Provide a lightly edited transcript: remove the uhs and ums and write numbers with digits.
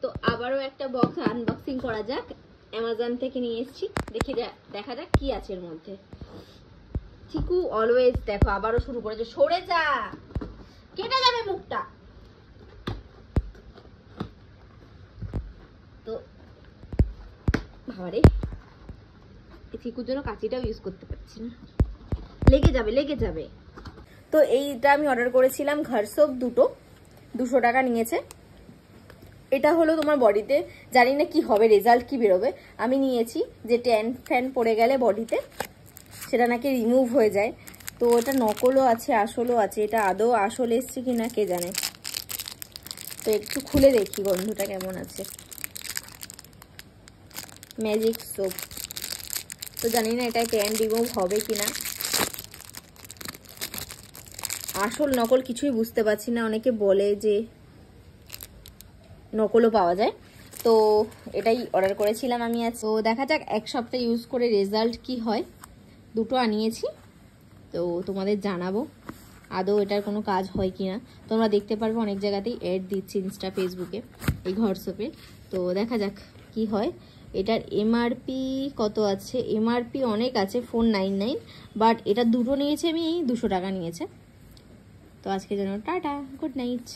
তো আবারও একটা বক্স আনবক্সিং করা যাক। অ্যামাজন থেকে নিয়ে এসেছি, দেখা যাক কি আছে এর মধ্যে। চিকু অলওয়েজ দেখো আবারও শুরু করেছে, সরে যা, কেটে যাবে মুখটা। তো বাবারে, চিকুর জন্য কাঁচিটাও ইউজ করতে পারছি না, লেগে যাবে। তো এইটা আমি অর্ডার করেছিলাম ঘরসোপ, 200 টাকা নিয়েছে। এটা হলো তোমার বডিতে, জানি না কি হবে, রেজাল্ট কি বেরোবে। আমি নিয়েছি যে ট্যান ফ্যান পড়ে গেলে বডিতে সেটা নাকি রিমুভ হয়ে যায়। তো এটা নকলও আছে, আসলও আছে। এটা আদৌ আসল এসছে কিনা কে জানে। তো একটু খুলে দেখি গন্ধটা কেমন আছে। ম্যাজিক সোপ, তো জানি না এটা ট্যান রিমুভ হবে কিনা। আসল নকল কিছুই বুঝতে পারছি না। অনেকে বলে যে নকলও পাওয়া যায়। তো এটাই অর্ডার করেছিলাম আমি আজ। তো দেখা যাক এক সপ্তাহ ইউজ করে রেজাল্ট কি হয়। 2টো আনিয়েছি, তো তোমাদের জানাবো আদৌ এটার কোনো কাজ হয় কি না। তোমরা দেখতে পারবে অনেক জায়গাতেই অ্যাড দিচ্ছি ইনস্টা ফেসবুকে এই ঘরসোপে। তো দেখা যাক কি হয়। এটার এমআরপি কত আছে? এমআরপি অনেক আছে, 499, বাট এটা 2টো নিয়েছে আমি, 200 টাকা নিয়েছে। তো আজকের জন্য টাটা, গুড নাইট।